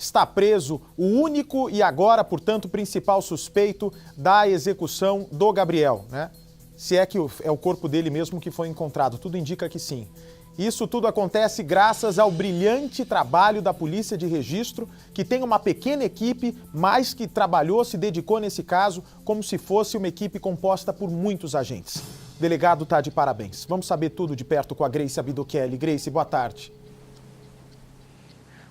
está preso o único e agora, portanto, principal suspeito da execução do Gabriel, né? Se é que é o corpo dele mesmo que foi encontrado, tudo indica que sim. Isso tudo acontece graças ao brilhante trabalho da Polícia de Registro, que tem uma pequena equipe, mas que trabalhou, se dedicou nesse caso, como se fosse uma equipe composta por muitos agentes. O delegado está de parabéns. Vamos saber tudo de perto com a Grace Abdukeli. Grace, boa tarde.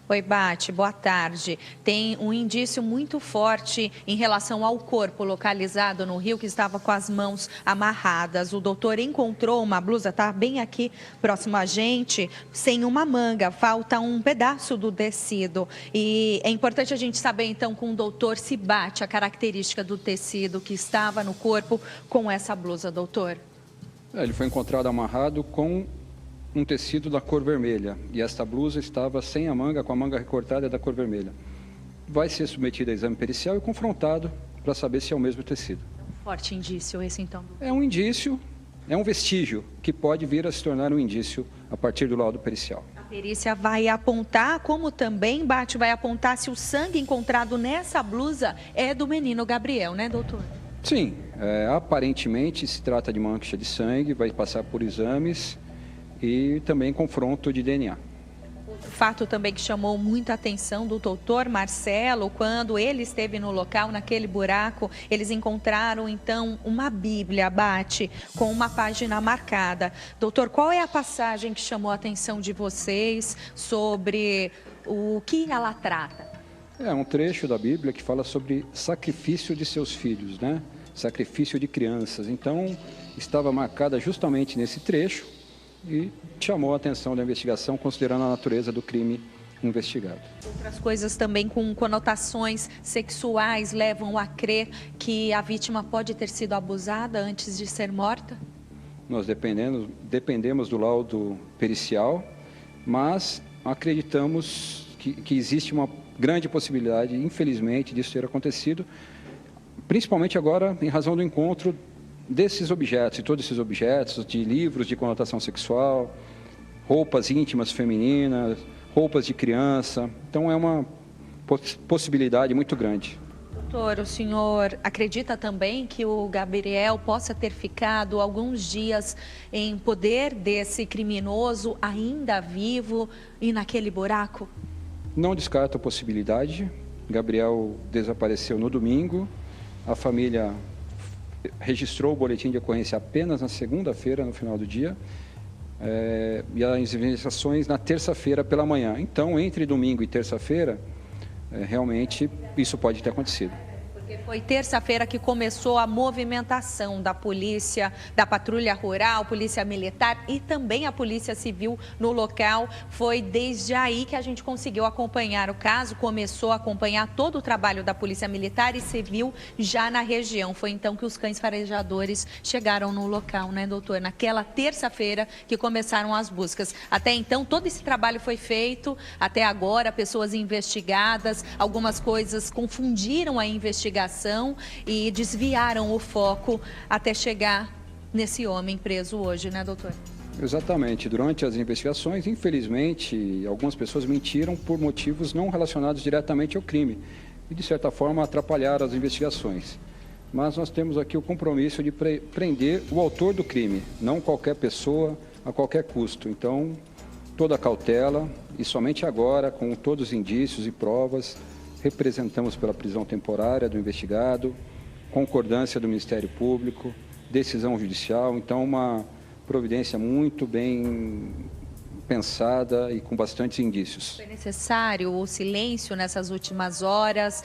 Oi, Bate, boa tarde. Tem um indício muito forte em relação ao corpo localizado no rio que estava com as mãos amarradas. O doutor encontrou uma blusa, está bem aqui próximo a gente, sem uma manga, falta um pedaço do tecido. E é importante a gente saber então com o doutor se bate a característica do tecido que estava no corpo com essa blusa, doutor. Ele foi encontrado amarrado com um tecido da cor vermelha e esta blusa estava sem a manga, com a manga recortada da cor vermelha. Vai ser submetido a exame pericial e confrontado para saber se é o mesmo tecido. Forte indício esse então? É um indício, é um vestígio que pode vir a se tornar um indício a partir do laudo pericial. A perícia vai apontar, como também, Bate, vai apontar se o sangue encontrado nessa blusa é do menino Gabriel, né, doutor? Sim, aparentemente se trata de mancha de sangue, vai passar por exames e também confronto de DNA. Outro fato também que chamou muita atenção do doutor Marcelo, quando ele esteve no local, naquele buraco, eles encontraram então uma Bíblia, Bate, com uma página marcada. Doutor, qual é a passagem que chamou a atenção de vocês sobre o que ela trata? É um trecho da Bíblia que fala sobre sacrifício de seus filhos, né? Sacrifício de crianças. Então, estava marcada justamente nesse trecho e chamou a atenção da investigação, considerando a natureza do crime investigado. Outras coisas também com conotações sexuais levam a crer que a vítima pode ter sido abusada antes de ser morta? Nós dependemos do laudo pericial, mas acreditamos que existe uma grande possibilidade, infelizmente, disso ter acontecido, principalmente agora em razão do encontro desses objetos, e todos esses objetos, de livros de conotação sexual, roupas íntimas femininas, roupas de criança. Então, é uma possibilidade muito grande. Doutor, o senhor acredita também que o Gabriel possa ter ficado alguns dias em poder desse criminoso ainda vivo e naquele buraco? Não descarto a possibilidade. Gabriel desapareceu no domingo, a família registrou o boletim de ocorrência apenas na segunda-feira, no final do dia, e as investigações na terça-feira pela manhã. Então, entre domingo e terça-feira, realmente isso pode ter acontecido. Porque foi terça-feira que começou a movimentação da polícia, da patrulha rural, polícia militar e também a polícia civil no local. Foi desde aí que a gente conseguiu acompanhar o caso, começou a acompanhar todo o trabalho da polícia militar e civil já na região. Foi então que os cães farejadores chegaram no local, né, doutor? Naquela terça-feira que começaram as buscas. Até então, todo esse trabalho foi feito, até agora, pessoas investigadas, algumas coisas confundiram a investigação e desviaram o foco até chegar nesse homem preso hoje, né, doutor? Exatamente. Durante as investigações, infelizmente, algumas pessoas mentiram por motivos não relacionados diretamente ao crime e, de certa forma, atrapalharam as investigações. Mas nós temos aqui o compromisso de prender o autor do crime, não qualquer pessoa, a qualquer custo. Então, toda a cautela e somente agora, com todos os indícios e provas, representamos pela prisão temporária do investigado, concordância do Ministério Público, decisão judicial. Então, uma providência muito bem pensada e com bastantes indícios. Foi necessário o silêncio nessas últimas horas?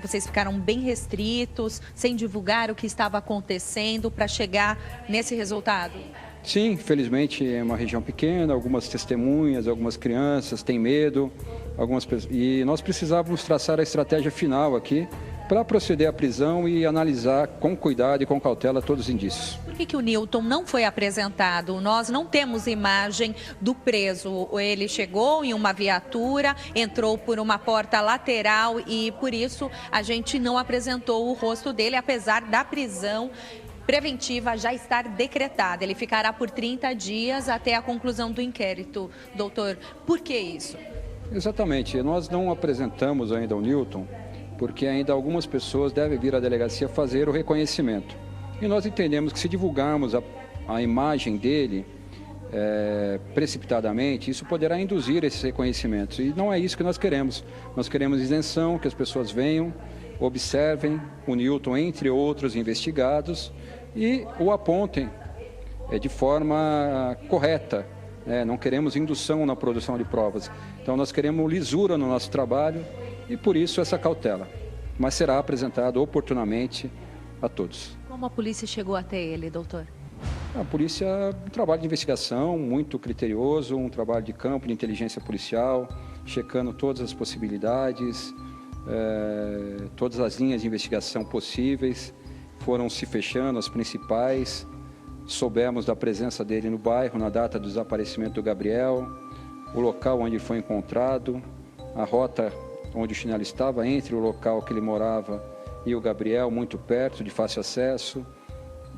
Vocês ficaram bem restritos, sem divulgar o que estava acontecendo para chegar nesse resultado? Sim, felizmente é uma região pequena, algumas testemunhas, algumas crianças têm medo, e nós precisávamos traçar a estratégia final aqui para proceder à prisão e analisar com cuidado e com cautela todos os indícios. Por que o Newton não foi apresentado? Nós não temos imagem do preso. Ele chegou em uma viatura, entrou por uma porta lateral e por isso a gente não apresentou o rosto dele, apesar da prisão preventiva já estar decretada. Ele ficará por 30 dias até a conclusão do inquérito. Doutor, por que isso? Exatamente. Nós não apresentamos ainda o Newton, porque ainda algumas pessoas devem vir à delegacia fazer o reconhecimento. E nós entendemos que se divulgarmos a imagem dele precipitadamente, isso poderá induzir esses reconhecimentos. E não é isso que nós queremos. Nós queremos isenção, que as pessoas venham, observem o Newton, entre outros investigados, e o apontem de forma correta. Não queremos indução na produção de provas. Então, nós queremos lisura no nosso trabalho e, por isso, essa cautela. Mas será apresentado oportunamente a todos. Como a polícia chegou até ele, doutor? A polícia, um trabalho de investigação muito criterioso, um trabalho de campo de inteligência policial, checando todas as possibilidades, todas as linhas de investigação possíveis, foram se fechando as principais. Soubemos da presença dele no bairro na data do desaparecimento do Gabriel, o local onde foi encontrado, a rota onde o chinelo estava, entre o local que ele morava e o Gabriel, muito perto, de fácil acesso.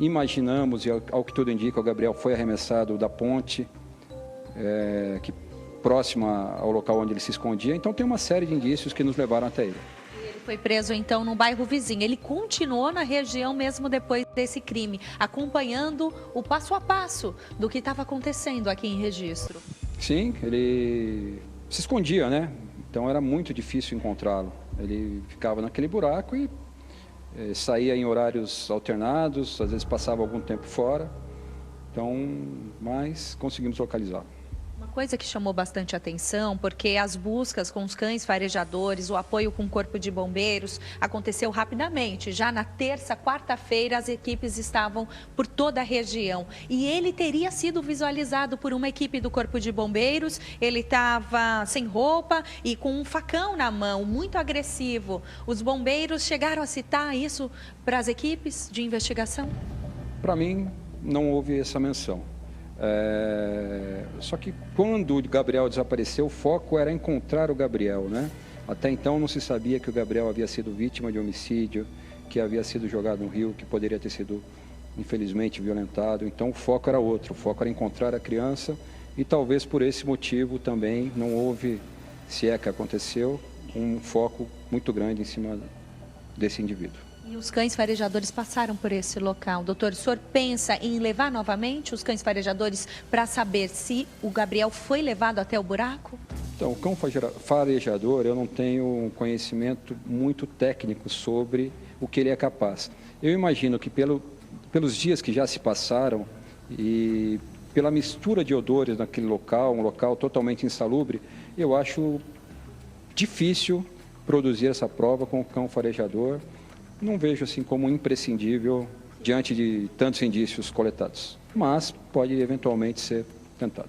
Imaginamos, e ao que tudo indica, o Gabriel foi arremessado da ponte, próxima ao local onde ele se escondia. Então tem uma série de indícios que nos levaram até ele. Ele foi preso então num bairro vizinho. Ele continuou na região mesmo depois desse crime, acompanhando o passo a passo do que estava acontecendo aqui em Registro. Sim, ele se escondia, né? Então era muito difícil encontrá-lo. Ele ficava naquele buraco e saía em horários alternados, às vezes passava algum tempo fora. Então, mas conseguimos localizá-lo. Uma coisa que chamou bastante atenção, porque as buscas com os cães farejadores, o apoio com o Corpo de Bombeiros, aconteceu rapidamente. Já na terça, quarta-feira, as equipes estavam por toda a região. E ele teria sido visualizado por uma equipe do Corpo de Bombeiros. Ele estava sem roupa e com um facão na mão, muito agressivo. Os bombeiros chegaram a citar isso para as equipes de investigação? Para mim, não houve essa menção. Só que quando o Gabriel desapareceu, o foco era encontrar o Gabriel, né? Até então não se sabia que o Gabriel havia sido vítima de homicídio, que havia sido jogado no rio, que poderia ter sido, infelizmente, violentado. Então o foco era outro, o foco era encontrar a criança e talvez por esse motivo também não houve, se é que aconteceu, um foco muito grande em cima desse indivíduo. E os cães farejadores passaram por esse local. Doutor, o senhor pensa em levar novamente os cães farejadores para saber se o Gabriel foi levado até o buraco? Então, o cão farejador, eu não tenho um conhecimento muito técnico sobre o que ele é capaz. Eu imagino que pelos dias que já se passaram e pela mistura de odores naquele local, um local totalmente insalubre, eu acho difícil produzir essa prova com o cão farejador. Não vejo assim como imprescindível diante de tantos indícios coletados, mas pode eventualmente ser tentado.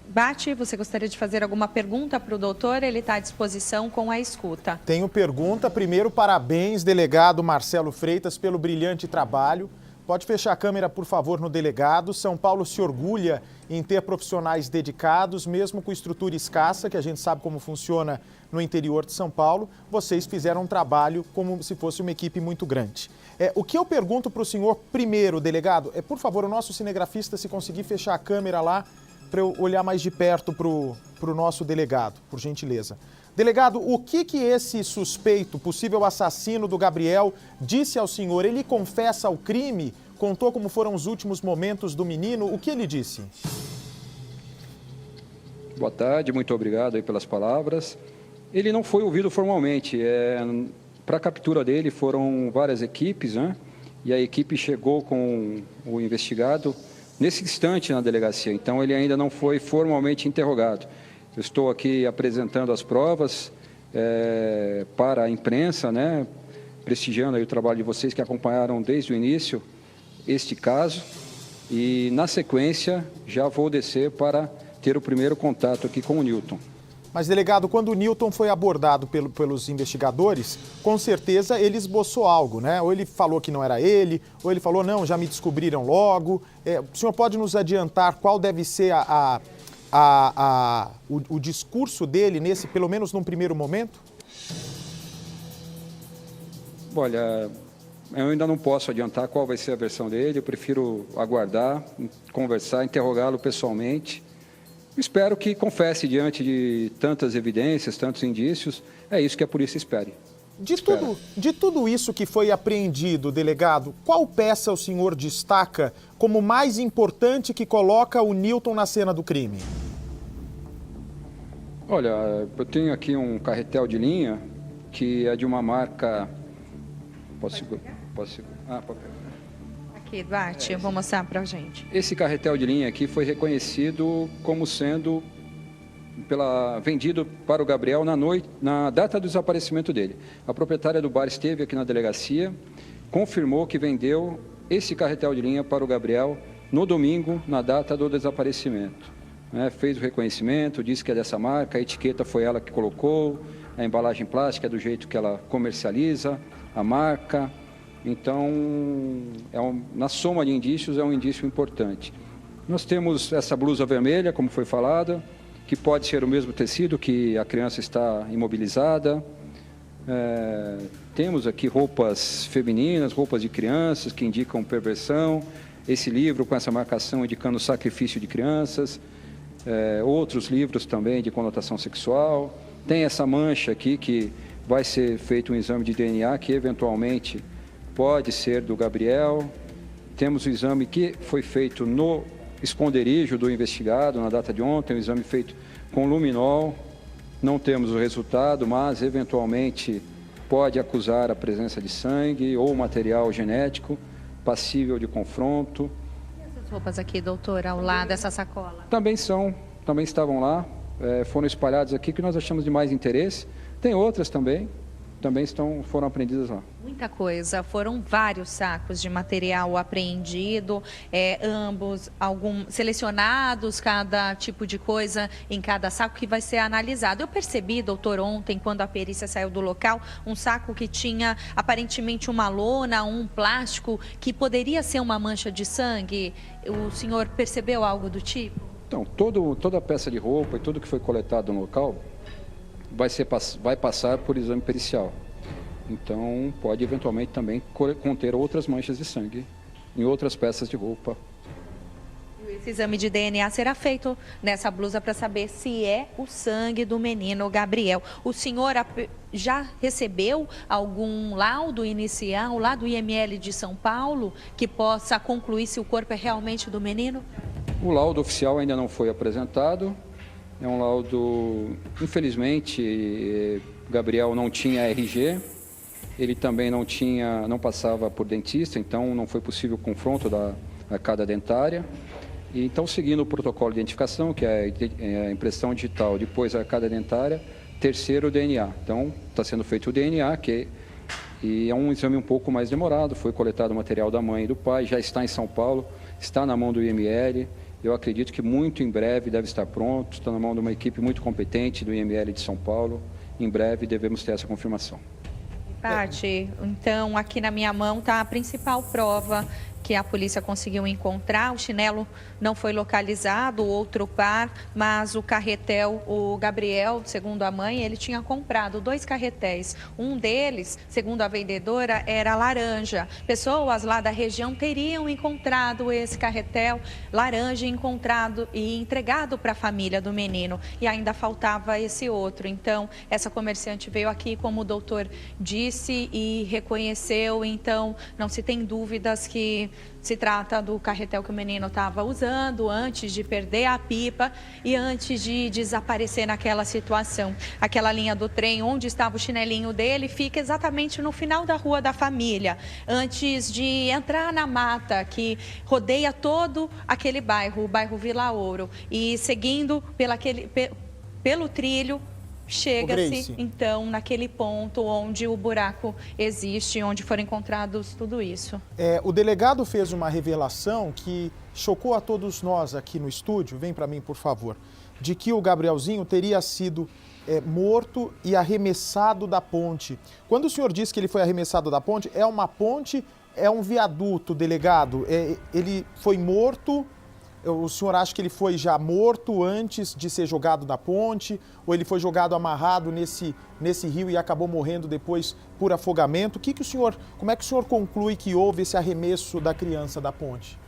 Bate, você gostaria de fazer alguma pergunta para o doutor? Ele está à disposição com a escuta. Tenho pergunta. Primeiro, parabéns, delegado Marcelo Freitas, pelo brilhante trabalho. Pode fechar a câmera, por favor, no delegado. São Paulo se orgulha em ter profissionais dedicados, mesmo com estrutura escassa, que a gente sabe como funciona no interior de São Paulo. Vocês fizeram um trabalho como se fosse uma equipe muito grande. O que eu pergunto para o senhor primeiro, delegado, por favor, o nosso cinegrafista, se conseguir fechar a câmera lá, para eu olhar mais de perto para o nosso delegado, por gentileza. Delegado, o que esse suspeito, possível assassino do Gabriel, disse ao senhor? Ele confessa o crime? Contou como foram os últimos momentos do menino? O que ele disse? Boa tarde, muito obrigado aí pelas palavras. Ele não foi ouvido formalmente. Para a captura dele foram várias equipes, né? E a equipe chegou com o investigado nesse instante na delegacia. Então ele ainda não foi formalmente interrogado. Eu estou aqui apresentando as provas para a imprensa, né? Prestigiando aí o trabalho de vocês que acompanharam desde o início este caso. E, na sequência, já vou descer para ter o primeiro contato aqui com o Newton. Mas, delegado, quando o Newton foi abordado pelos investigadores, com certeza ele esboçou algo, né? Ou ele falou que não era ele, ou ele falou, não, já me descobriram logo. O senhor pode nos adiantar qual deve ser o discurso dele, pelo menos num primeiro momento? Olha, eu ainda não posso adiantar qual vai ser a versão dele, eu prefiro aguardar, conversar, interrogá-lo pessoalmente Espero que confesse diante de tantas evidências, tantos indícios. É isso que a polícia espera. De tudo isso que foi apreendido, delegado, qual peça o senhor destaca como mais importante que coloca o Nilton na cena do crime? Olha, eu tenho aqui um carretel de linha que é de uma marca... Posso segurar? Pode pegar. Aqui, Duarte, eu vou mostrar pra gente. Esse carretel de linha aqui foi reconhecido como sendo vendido para o Gabriel na data do desaparecimento dele. A proprietária do bar esteve aqui na delegacia, confirmou que vendeu esse carretel de linha para o Gabriel no domingo, na data do desaparecimento. Fez o reconhecimento, disse que é dessa marca, a etiqueta foi ela que colocou, a embalagem plástica é do jeito que ela comercializa, a marca. Então, na soma de indícios, é um indício importante. Nós temos essa blusa vermelha, como foi falado, que pode ser o mesmo tecido que a criança está imobilizada. Temos aqui roupas femininas, roupas de crianças, que indicam perversão. Esse livro com essa marcação indicando sacrifício de crianças. Outros livros também de conotação sexual. Tem essa mancha aqui que vai ser feito um exame de DNA que eventualmente pode ser do Gabriel. Temos o exame que foi feito no esconderijo do investigado na data de ontem, um exame feito com luminol. Não temos o resultado, mas eventualmente pode acusar a presença de sangue ou material genético passível de confronto. Essas roupas aqui, doutor, ao lado dessa sacola? Também estavam lá, foram espalhadas aqui, que nós achamos de mais interesse. Tem outras também foram apreendidas lá. Muita coisa, foram vários sacos de material apreendido, ambos, selecionados, cada tipo de coisa em cada saco que vai ser analisado. Eu percebi, doutor, ontem, quando a perícia saiu do local, um saco que tinha aparentemente uma lona, um plástico, que poderia ser uma mancha de sangue. O senhor percebeu algo do tipo? Então, toda a peça de roupa e tudo que foi coletado no local vai passar por exame pericial. Então, pode eventualmente também conter outras manchas de sangue em outras peças de roupa. Esse exame de DNA será feito nessa blusa para saber se é o sangue do menino Gabriel. O senhor já recebeu algum laudo inicial lá do IML de São Paulo que possa concluir se o corpo é realmente do menino? O laudo oficial ainda não foi apresentado. É um laudo, infelizmente, Gabriel não tinha RG, ele também não passava por dentista, então não foi possível o confronto da arcada dentária. E, então, seguindo o protocolo de identificação, que é a impressão digital, depois a arcada dentária, terceiro o DNA. Então, está sendo feito o DNA, e é um exame um pouco mais demorado, foi coletado o material da mãe e do pai, já está em São Paulo, está na mão do IML. Eu acredito que muito em breve deve estar pronto, está na mão de uma equipe muito competente do IML de São Paulo. Em breve devemos ter essa confirmação. Paty, então aqui na minha mão está a principal prova que a polícia conseguiu encontrar. O chinelo não foi localizado, o outro par, mas o carretel, o Gabriel, segundo a mãe, ele tinha comprado 2 carretéis. Um deles, segundo a vendedora, era laranja. Pessoas lá da região teriam encontrado esse carretel laranja encontrado e entregado para a família do menino. E ainda faltava esse outro. Então, essa comerciante veio aqui, como o doutor disse, e reconheceu. Então, não se tem dúvidas que se trata do carretel que o menino estava usando antes de perder a pipa e antes de desaparecer naquela situação. Aquela linha do trem onde estava o chinelinho dele fica exatamente no final da Rua da Família, antes de entrar na mata que rodeia todo aquele bairro, o bairro Vila Ouro. E seguindo pelo trilho, chega-se, então, naquele ponto onde o buraco existe, onde foram encontrados tudo isso. O delegado fez uma revelação que chocou a todos nós aqui no estúdio, vem para mim, por favor, de que o Gabrielzinho teria sido morto e arremessado da ponte. Quando o senhor diz que ele foi arremessado da ponte, é uma ponte, é um viaduto, delegado? Ele foi morto... O senhor acha que ele foi já morto antes de ser jogado da ponte? Ou ele foi jogado amarrado nesse rio e acabou morrendo depois por afogamento? Como é que o senhor conclui que houve esse arremesso da criança da ponte?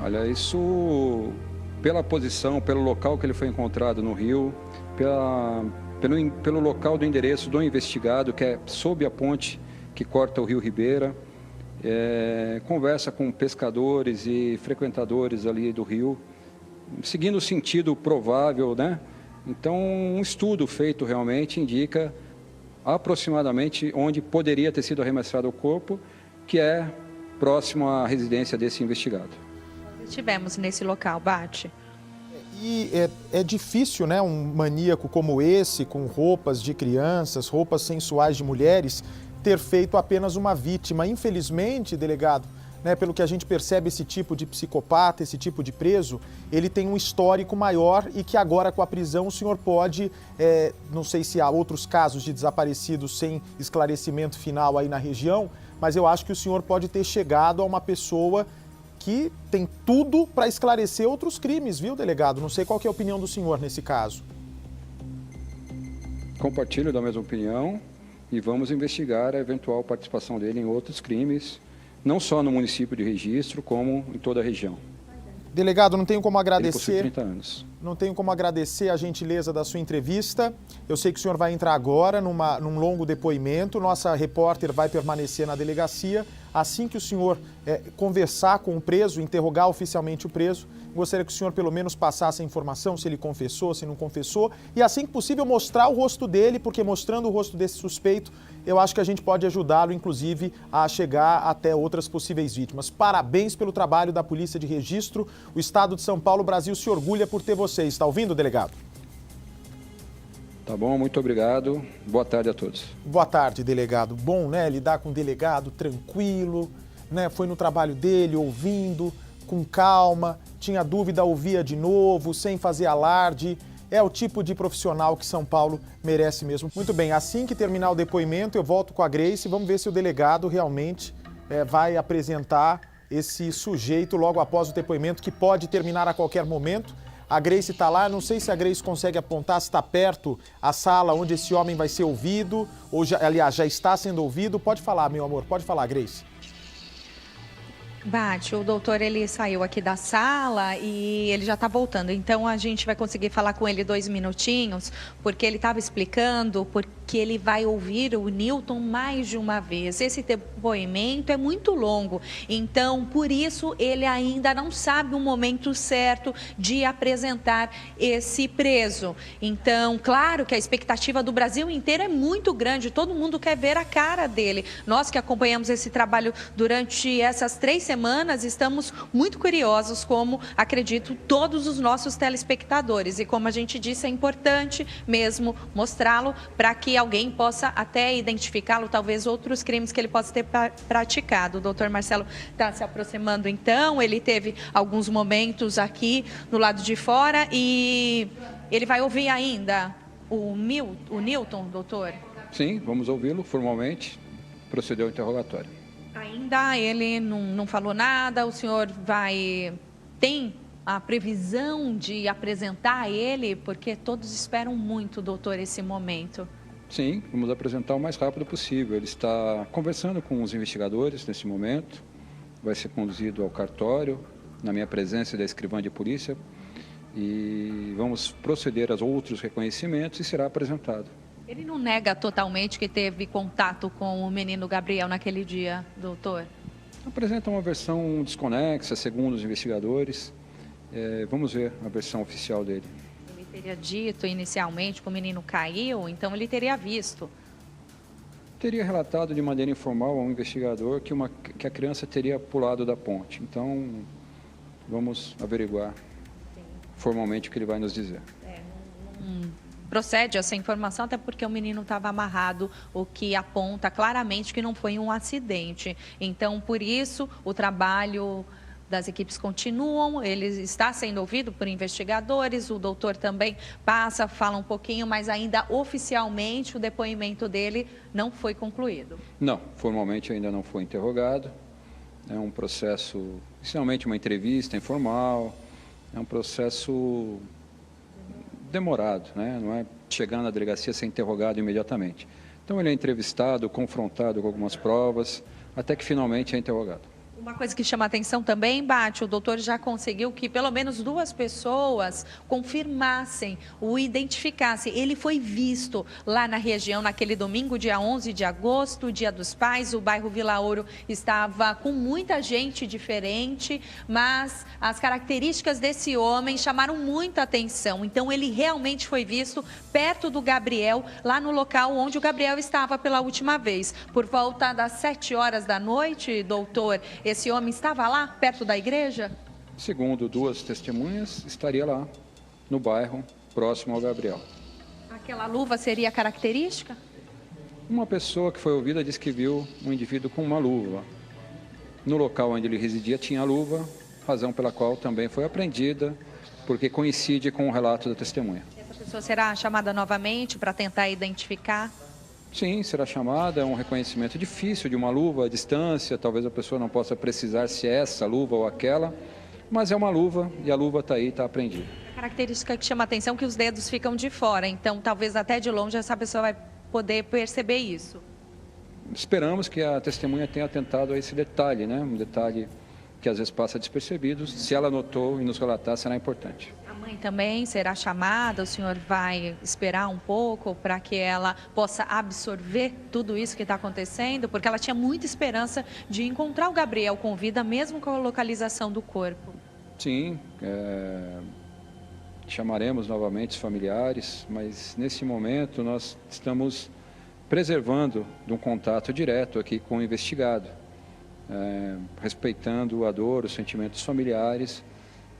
Olha, isso pela posição, pelo local que ele foi encontrado no rio, pelo local do endereço do investigado, que é sob a ponte que corta o rio Ribeira, conversa com pescadores e frequentadores ali do rio, seguindo o sentido provável, né? Então, um estudo feito realmente indica aproximadamente onde poderia ter sido arremessado o corpo, que é próximo à residência desse investigado. Nós estivemos nesse local, Bate. E é difícil, né, um maníaco como esse, com roupas de crianças, roupas sensuais de mulheres, ter feito apenas uma vítima. Infelizmente, delegado, né, pelo que a gente percebe, esse tipo de psicopata, esse tipo de preso, ele tem um histórico maior e que agora com a prisão o senhor pode, não sei se há outros casos de desaparecidos sem esclarecimento final aí na região, mas eu acho que o senhor pode ter chegado a uma pessoa que tem tudo para esclarecer outros crimes, viu, delegado? Não sei qual que é a opinião do senhor nesse caso. Compartilho da mesma opinião e vamos investigar a eventual participação dele em outros crimes, não só no município de Registro, como em toda a região. Delegado, não tenho como agradecer. Ele possui 30 anos. Não tenho como agradecer a gentileza da sua entrevista. Eu sei que o senhor vai entrar agora num longo depoimento. Nossa repórter vai permanecer na delegacia. Assim que o senhor conversar com o preso, interrogar oficialmente o preso, gostaria que o senhor pelo menos passasse a informação, se ele confessou, se não confessou, e assim que possível mostrar o rosto dele, porque mostrando o rosto desse suspeito, eu acho que a gente pode ajudá-lo, inclusive, a chegar até outras possíveis vítimas. Parabéns pelo trabalho da Polícia de Registro. O Estado de São Paulo, o Brasil, se orgulha por ter você. Está ouvindo, delegado? Tá bom, muito obrigado. Boa tarde a todos. Boa tarde, delegado. Bom, né, lidar com o delegado tranquilo, né, foi no trabalho dele, ouvindo, com calma, tinha dúvida, ouvia de novo, sem fazer alarde. É o tipo de profissional que São Paulo merece mesmo. Muito bem, assim que terminar o depoimento, eu volto com a Grace e vamos ver se o delegado realmente vai apresentar esse sujeito logo após o depoimento, que pode terminar a qualquer momento. A Grace está lá, não sei se a Grace consegue apontar se está perto a sala onde esse homem vai ser ouvido, ou aliás, já está sendo ouvido. Pode falar, meu amor, pode falar, Grace. Bate, o doutor, ele saiu aqui da sala e ele já está voltando. Então, a gente vai conseguir falar com ele 2 minutinhos, porque ele estava explicando, porque ele vai ouvir o Newton mais de uma vez. Esse depoimento é muito longo, então, por isso, ele ainda não sabe o momento certo de apresentar esse preso. Então, claro que a expectativa do Brasil inteiro é muito grande, todo mundo quer ver a cara dele. Nós que acompanhamos esse trabalho durante essas 3 semanas, estamos muito curiosos, como acredito todos os nossos telespectadores. E como a gente disse, é importante mesmo mostrá-lo para que alguém possa até identificá-lo, talvez outros crimes que ele possa ter praticado. O doutor Marcelo está se aproximando então, ele teve alguns momentos aqui no lado de fora e ele vai ouvir ainda o Newton, doutor? Sim, vamos ouvi-lo formalmente, proceder ao interrogatório. Ainda ele não falou nada, o senhor tem a previsão de apresentar ele, porque todos esperam muito, doutor, esse momento. Sim, vamos apresentar o mais rápido possível. Ele está conversando com os investigadores nesse momento, vai ser conduzido ao cartório, na minha presença da escrivã de polícia, e vamos proceder aos outros reconhecimentos e será apresentado. Ele não nega totalmente que teve contato com o menino Gabriel naquele dia, doutor? Apresenta uma versão desconexa, segundo os investigadores. Vamos ver a versão oficial dele. Ele teria dito inicialmente que o menino caiu, então ele teria visto. Teria relatado de maneira informal ao investigador que a criança teria pulado da ponte. Então, vamos averiguar formalmente o que ele vai nos dizer. Procede essa informação, até porque o menino estava amarrado, o que aponta claramente que não foi um acidente. Então, por isso, o trabalho das equipes continuam, ele está sendo ouvido por investigadores, o doutor também fala um pouquinho, mas ainda oficialmente o depoimento dele não foi concluído. Não, formalmente ainda não foi interrogado. É um processo, inicialmente uma entrevista informal, é um processo demorado, né? Não é chegar na delegacia ser interrogado imediatamente. Então ele é entrevistado, confrontado com algumas provas, até que finalmente é interrogado. O Uma coisa que chama atenção também, Bate, o doutor já conseguiu que pelo menos 2 pessoas confirmassem, o identificassem. Ele foi visto lá na região naquele domingo, dia 11 de agosto, Dia dos Pais. O bairro Vila Ouro estava com muita gente diferente, mas as características desse homem chamaram muita atenção. Então, ele realmente foi visto perto do Gabriel, lá no local onde o Gabriel estava pela última vez. Por volta das 7 horas da noite, doutor, esse homem estava lá, perto da igreja? Segundo 2 testemunhas, estaria lá, no bairro, próximo ao Gabriel. Aquela luva seria característica? Uma pessoa que foi ouvida disse que viu um indivíduo com uma luva. No local onde ele residia tinha a luva, razão pela qual também foi apreendida, porque coincide com o relato da testemunha. Essa pessoa será chamada novamente para tentar identificar? Sim, será chamada, é um reconhecimento difícil de uma luva à distância, talvez a pessoa não possa precisar se é essa luva ou aquela, mas é uma luva e a luva está aí, está apreendida. A característica que chama a atenção é que os dedos ficam de fora, então talvez até de longe essa pessoa vai poder perceber isso. Esperamos que a testemunha tenha atentado a esse detalhe, né? Um detalhe que às vezes passa despercebido, se ela notou e nos relatar, será importante. A mãe também será chamada, o senhor vai esperar um pouco para que ela possa absorver tudo isso que está acontecendo, porque ela tinha muita esperança de encontrar o Gabriel com vida, mesmo com a localização do corpo. Sim, chamaremos novamente os familiares, mas nesse momento nós estamos preservando de um contato direto aqui com o investigado, respeitando a dor, os sentimentos familiares.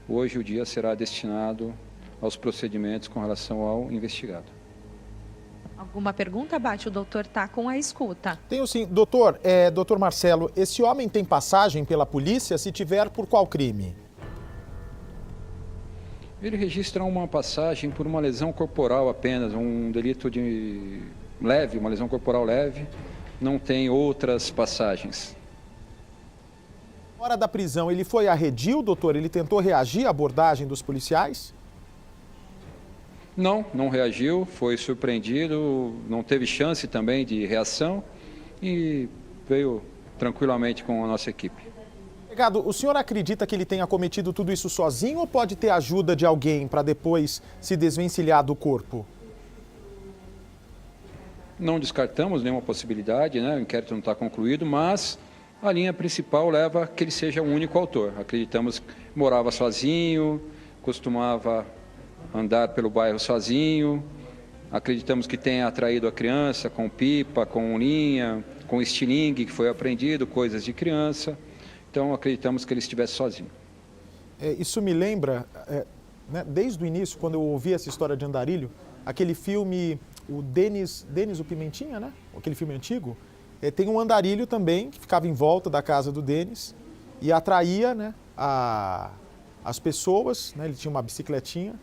Hoje o dia será destinado aos procedimentos com relação ao investigado. Alguma pergunta, Bate? O doutor está com a escuta. Tenho sim. Doutor, doutor Marcelo, esse homem tem passagem pela polícia? Se tiver, por qual crime? Ele registra uma passagem por uma lesão corporal apenas, um delito leve, uma lesão corporal leve, não tem outras passagens. Na hora da prisão, ele foi arredio, doutor? Ele tentou reagir à abordagem dos policiais? Não reagiu, foi surpreendido, não teve chance também de reação e veio tranquilamente com a nossa equipe. Delegado, o senhor acredita que ele tenha cometido tudo isso sozinho ou pode ter ajuda de alguém para depois se desvencilhar do corpo? Não descartamos nenhuma possibilidade, né? O inquérito não está concluído, mas a linha principal leva a que ele seja o único autor. Acreditamos que morava sozinho, costumava andar pelo bairro sozinho, acreditamos que tenha atraído a criança com pipa, com linha, com estilingue que foi apreendido, coisas de criança. Então, acreditamos que ele estivesse sozinho. Isso me lembra, né, desde o início, quando eu ouvi essa história de Andarilho, aquele filme, o Denis o Pimentinha, né? Aquele filme antigo. Tem um andarilho também, que ficava em volta da casa do Denis e atraía, né, as pessoas, né? Ele tinha uma bicicletinha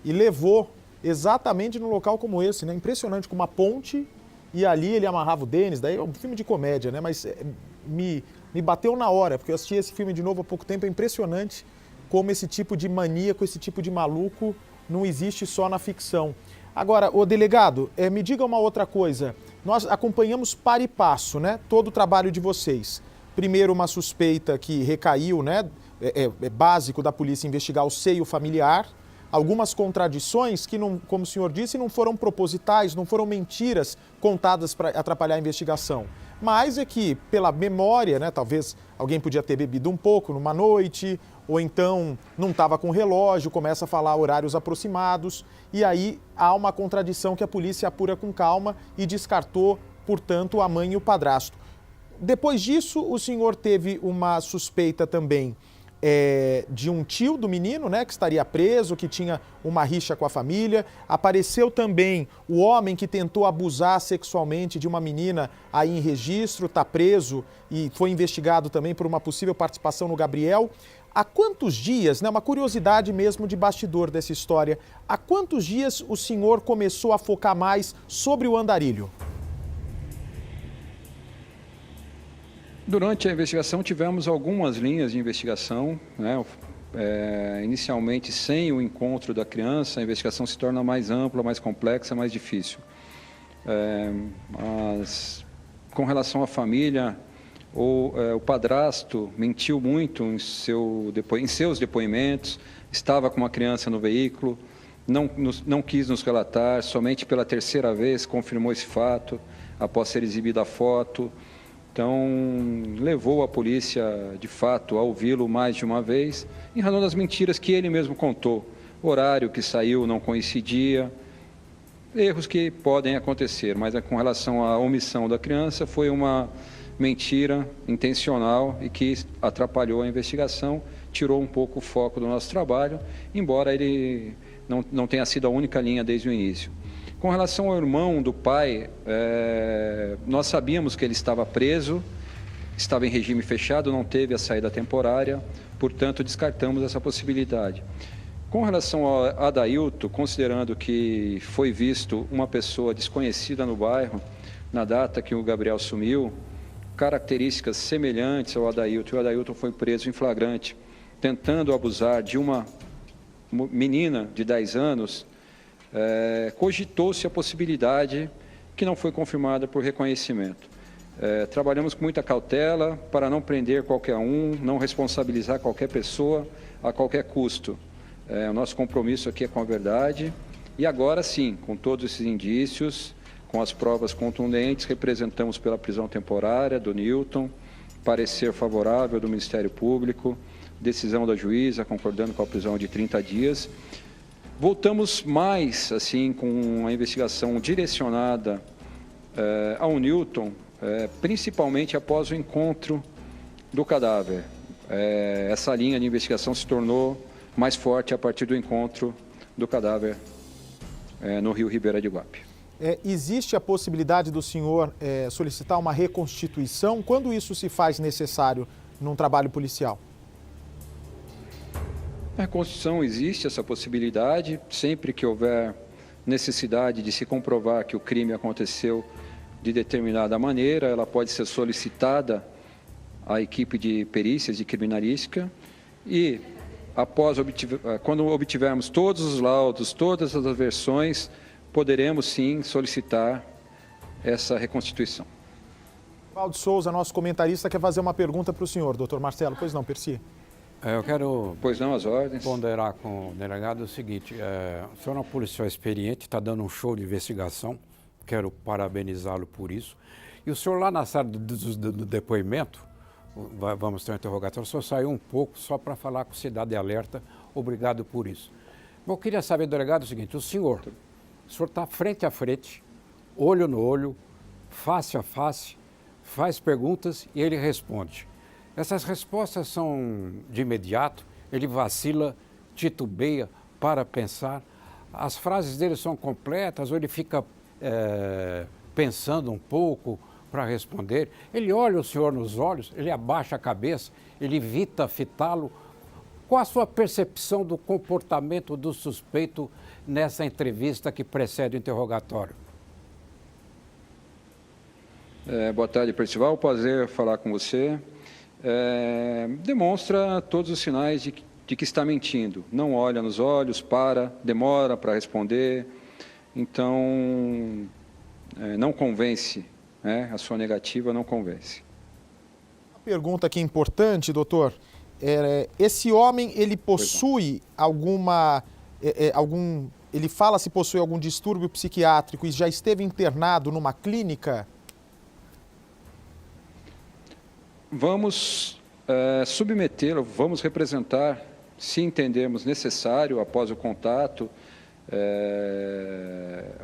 e levou exatamente no local como esse, né? Impressionante, com uma ponte, e ali ele amarrava o Denis. Daí é um filme de comédia, né? Mas me bateu na hora, porque eu assisti esse filme de novo há pouco tempo. É impressionante como esse tipo de maníaco, esse tipo de maluco não existe só na ficção. Agora, ô delegado, me diga uma outra coisa. Nós acompanhamos para e passo, né, todo o trabalho de vocês. Primeiro, uma suspeita que recaiu, né? É básico da polícia investigar o seio familiar. Algumas contradições que, não, como o senhor disse, não foram propositais, não foram mentiras contadas para atrapalhar a investigação. Mas é que, pela memória, né, talvez alguém podia ter bebido um pouco numa noite, ou então não estava com relógio, começa a falar horários aproximados, e aí há uma contradição que a polícia apura com calma e descartou, portanto, a mãe e o padrasto. Depois disso, o senhor teve uma suspeita também de um tio do menino, né, que estaria preso, que tinha uma rixa com a família. Apareceu também o homem que tentou abusar sexualmente de uma menina aí em registro, está preso e foi investigado também por uma possível participação no Gabriel. Há quantos dias, né, uma curiosidade mesmo de bastidor dessa história, há quantos dias o senhor começou a focar mais sobre o Andarilho? Durante a investigação tivemos algumas linhas de investigação, né? Inicialmente sem o encontro da criança, a investigação se torna mais ampla, mais complexa, mais difícil. Mas com relação à família, O padrasto mentiu muito em seus depoimentos, estava com uma criança no veículo, não quis nos relatar, somente pela terceira vez confirmou esse fato, após ser exibida a foto. Então, levou a polícia, de fato, a ouvi-lo mais de uma vez, em razão das mentiras que ele mesmo contou. O horário que saiu não coincidia, erros que podem acontecer, mas com relação à omissão da criança, foi uma mentira intencional e que atrapalhou a investigação, tirou um pouco o foco do nosso trabalho, embora ele não tenha sido a única linha desde o início. Com relação ao irmão do pai, nós sabíamos que ele estava preso, estava em regime fechado, não teve a saída temporária, portanto descartamos essa possibilidade. Com relação ao Adailton, considerando que foi visto uma pessoa desconhecida no bairro, na data que o Gabriel sumiu, características semelhantes ao Adailton, e o Adailton foi preso em flagrante, tentando abusar de uma menina de 10 anos, cogitou-se a possibilidade que não foi confirmada por reconhecimento. Trabalhamos com muita cautela para não prender qualquer um, não responsabilizar qualquer pessoa a qualquer custo. O nosso compromisso aqui é com a verdade e agora sim, com todos esses indícios, com as provas contundentes, representamos pela prisão temporária do Newton, parecer favorável do Ministério Público, decisão da juíza concordando com a prisão de 30 dias. Voltamos mais, assim, com a investigação direcionada ao Newton, principalmente após o encontro do cadáver. Essa linha de investigação se tornou mais forte a partir do encontro do cadáver no Rio Ribeira de Iguape. Existe a possibilidade do senhor solicitar uma reconstituição? Quando isso se faz necessário num trabalho policial? Na Constituição existe essa possibilidade, sempre que houver necessidade de se comprovar que o crime aconteceu de determinada maneira, ela pode ser solicitada à equipe de perícias de criminalística e, quando obtivermos todos os laudos, todas as versões, poderemos sim solicitar essa reconstituição. Valdo Souza, nosso comentarista, quer fazer uma pergunta para o senhor, doutor Marcelo. Pois não, Percy. Eu quero Pois não, as ordens. ponderar com o delegado o seguinte, o senhor é um policial experiente, está dando um show de investigação, quero parabenizá-lo por isso. E o senhor lá na sala do depoimento, vamos ter um interrogatório, o senhor saiu um pouco só para falar com Cidade Alerta, obrigado por isso. Bom, eu queria saber, delegado, o seguinte, o senhor está frente a frente, olho no olho, face a face, faz perguntas e ele responde. Essas respostas são de imediato, ele vacila, titubeia, para pensar. As frases dele são completas ou ele fica pensando um pouco para responder. Ele olha o senhor nos olhos, ele abaixa a cabeça, ele evita fitá-lo. Qual a sua percepção do comportamento do suspeito nessa entrevista que precede o interrogatório? Boa tarde, Percival. Prazer falar com você. Demonstra todos os sinais de que está mentindo. Não olha nos olhos, demora para responder. Então, não convence, né? A sua negativa não convence. Uma pergunta aqui importante, doutor. Esse homem, ele possui ele fala se possui algum distúrbio psiquiátrico e já esteve internado numa clínica? Vamos submetê-lo, vamos representar, se entendermos necessário, após o contato,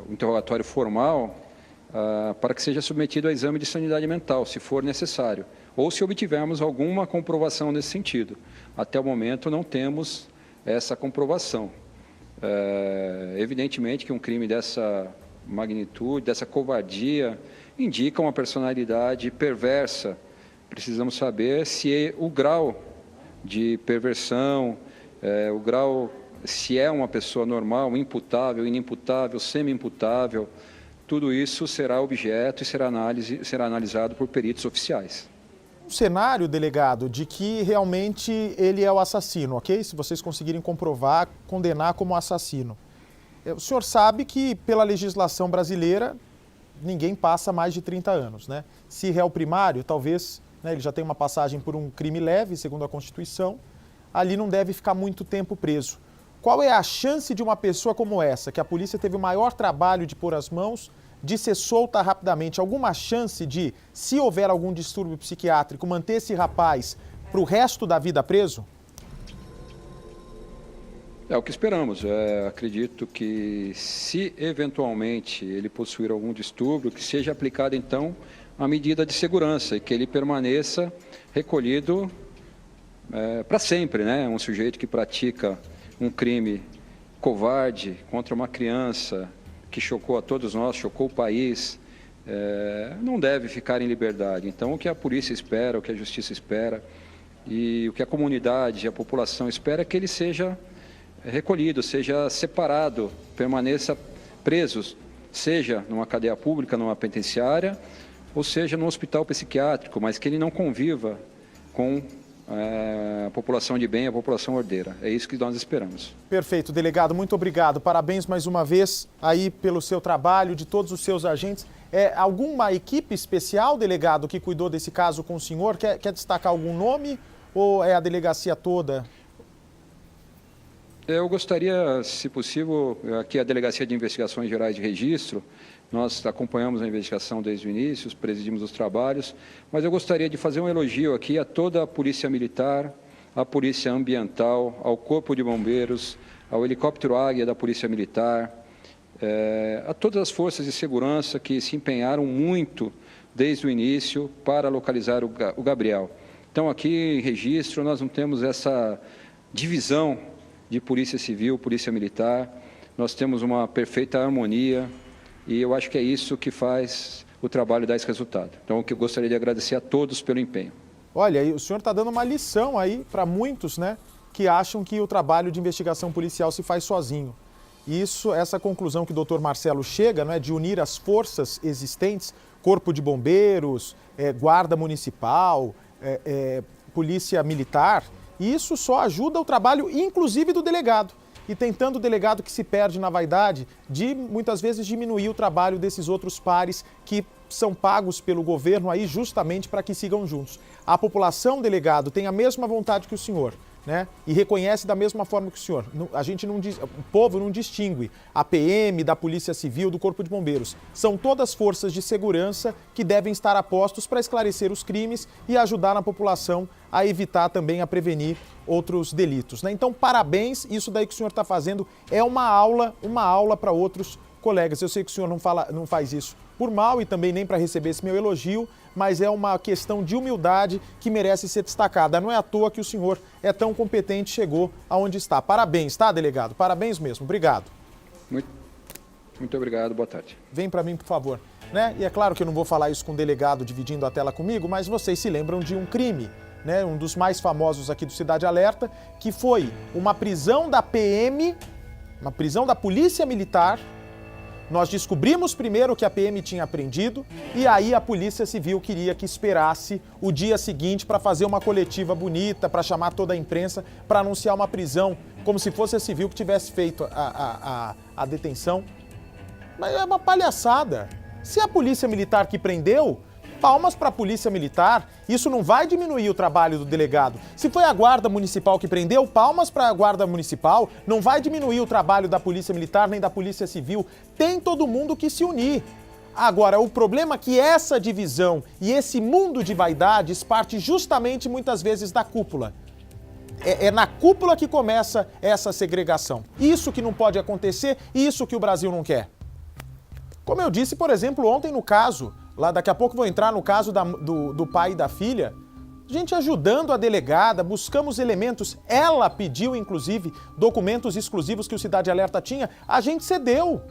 o interrogatório formal, para que seja submetido a exame de sanidade mental, se for necessário, ou se obtivermos alguma comprovação nesse sentido. Até o momento não temos essa comprovação. Evidentemente que um crime dessa magnitude, dessa covardia, indica uma personalidade perversa. Precisamos saber se o grau de perversão, o grau, se é uma pessoa normal, imputável, inimputável, semi-imputável, tudo isso será objeto e será analisado por peritos oficiais. Um cenário, delegado, de que realmente ele é o assassino, ok? Se vocês conseguirem comprovar, condenar como assassino. O senhor sabe que, pela legislação brasileira, ninguém passa mais de 30 anos, né? Se réu primário, talvez né? Ele já tem uma passagem por um crime leve, segundo a Constituição, ali não deve ficar muito tempo preso. Qual é a chance de uma pessoa como essa, que a polícia teve o maior trabalho de pôr as mãos, de ser solta rapidamente? Alguma chance de, se houver algum distúrbio psiquiátrico, manter esse rapaz para o resto da vida preso? É o que esperamos. Acredito que, se eventualmente ele possuir algum distúrbio, que seja aplicada então a medida de segurança e que ele permaneça recolhido para sempre, né? Um sujeito que pratica um crime covarde contra uma criança que chocou a todos nós, chocou o país, não deve ficar em liberdade. Então, o que a polícia espera, o que a justiça espera e o que a comunidade, a população espera é que ele seja recolhido, seja separado, permaneça preso, seja numa cadeia pública, numa penitenciária, ou seja num hospital psiquiátrico, mas que ele não conviva com a população de bem, a população ordeira. É isso que nós esperamos. Perfeito, delegado, muito obrigado. Parabéns mais uma vez aí pelo seu trabalho, de todos os seus agentes. Alguma equipe especial, delegado, que cuidou desse caso com o senhor? Quer destacar algum nome ou é a delegacia toda? Eu gostaria, se possível, aqui a Delegacia de Investigações Gerais de Registro, nós acompanhamos a investigação desde o início, presidimos os trabalhos, mas eu gostaria de fazer um elogio aqui a toda a Polícia Militar, à Polícia Ambiental, ao Corpo de Bombeiros, ao Helicóptero Águia da Polícia Militar, a todas as forças de segurança que se empenharam muito desde o início para localizar o Gabriel. Então, aqui em Registro, nós não temos essa divisão de Polícia Civil, Polícia Militar, nós temos uma perfeita harmonia e eu acho que é isso que faz o trabalho dar esse resultado. Então, eu gostaria de agradecer a todos pelo empenho. Olha, o senhor está dando uma lição aí para muitos, né, que acham que o trabalho de investigação policial se faz sozinho. Essa conclusão que o doutor Marcelo chega, não é, de unir as forças existentes, Corpo de Bombeiros, Guarda Municipal, Polícia Militar, isso só ajuda o trabalho, inclusive, do delegado. E tentando o delegado que se perde na vaidade de, muitas vezes, diminuir o trabalho desses outros pares que são pagos pelo governo aí justamente para que sigam juntos. A população, delegado, tem a mesma vontade que o senhor, né? E reconhece da mesma forma que o senhor. O povo não distingue a PM, da Polícia Civil, do Corpo de Bombeiros. São todas forças de segurança que devem estar a postos para esclarecer os crimes e ajudar a população a evitar também, a prevenir outros delitos, né? Então, parabéns, isso daí que o senhor está fazendo é uma aula para outros colegas. Eu sei que o senhor não faz isso por mal e também nem para receber esse meu elogio, mas é uma questão de humildade que merece ser destacada. Não é à toa que o senhor é tão competente e chegou aonde está. Parabéns, tá, delegado? Parabéns mesmo. Obrigado. Muito obrigado. Boa tarde. Vem para mim, por favor. Né? E é claro que eu não vou falar isso com o delegado dividindo a tela comigo, mas vocês se lembram de um crime, né? Um dos mais famosos aqui do Cidade Alerta, que foi uma prisão da PM, uma prisão da Polícia Militar. Nós descobrimos primeiro que a PM tinha apreendido e aí a Polícia Civil queria que esperasse o dia seguinte para fazer uma coletiva bonita, para chamar toda a imprensa, para anunciar uma prisão, como se fosse a Civil que tivesse feito a detenção. Mas é uma palhaçada. Se a Polícia Militar que prendeu, palmas para a Polícia Militar, isso não vai diminuir o trabalho do delegado. Se foi a Guarda Municipal que prendeu, palmas para a Guarda Municipal, não vai diminuir o trabalho da Polícia Militar nem da Polícia Civil. Tem todo mundo que se unir. Agora, o problema é que essa divisão e esse mundo de vaidades parte justamente muitas vezes da cúpula. É na cúpula que começa essa segregação. Isso que não pode acontecer e isso que o Brasil não quer. Como eu disse, por exemplo, ontem no caso, lá daqui a pouco vou entrar no caso do pai e da filha, a gente ajudando a delegada, buscamos elementos, ela pediu inclusive documentos exclusivos que o Cidade Alerta tinha, a gente cedeu.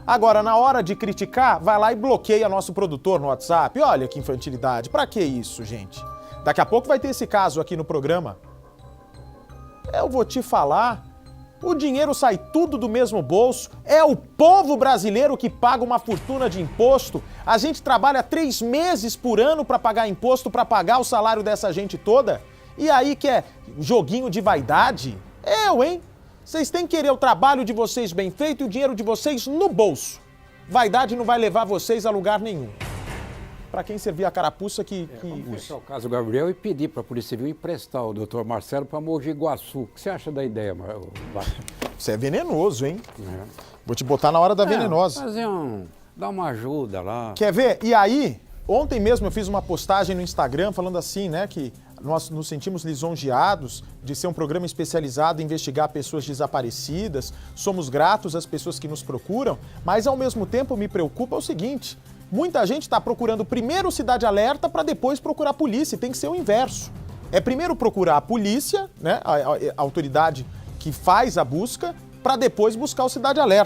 Agora, na hora de criticar, vai lá e bloqueia nosso produtor no WhatsApp. Olha que infantilidade, pra que isso, gente? Daqui a pouco vai ter esse caso aqui no programa. Eu vou te falar... O dinheiro sai tudo do mesmo bolso, é o povo brasileiro que paga uma fortuna de imposto. A gente trabalha 3 meses por ano para pagar imposto, para pagar o salário dessa gente toda. E aí quer joguinho de vaidade? Hein? Vocês têm que querer o trabalho de vocês bem feito e o dinheiro de vocês no bolso. Vaidade não vai levar vocês a lugar nenhum. para quem servir a carapuça que Vamos use. fechar o caso Gabriel e pedir para a Polícia Civil emprestar o doutor Marcelo para Mogi Guaçu. O que você acha da ideia, Marcelo? Você é venenoso, hein? Vou te botar na hora da venenosa. Fazer dar uma ajuda lá. Quer ver? E aí, ontem mesmo eu fiz uma postagem no Instagram falando assim, né, que nós nos sentimos lisonjeados de ser um programa especializado em investigar pessoas desaparecidas, somos gratos às pessoas que nos procuram, mas ao mesmo tempo me preocupa o seguinte, muita gente está procurando primeiro Cidade Alerta para depois procurar a polícia, tem que ser o inverso. É primeiro procurar a polícia, né, a autoridade que faz a busca, para depois buscar o Cidade Alerta.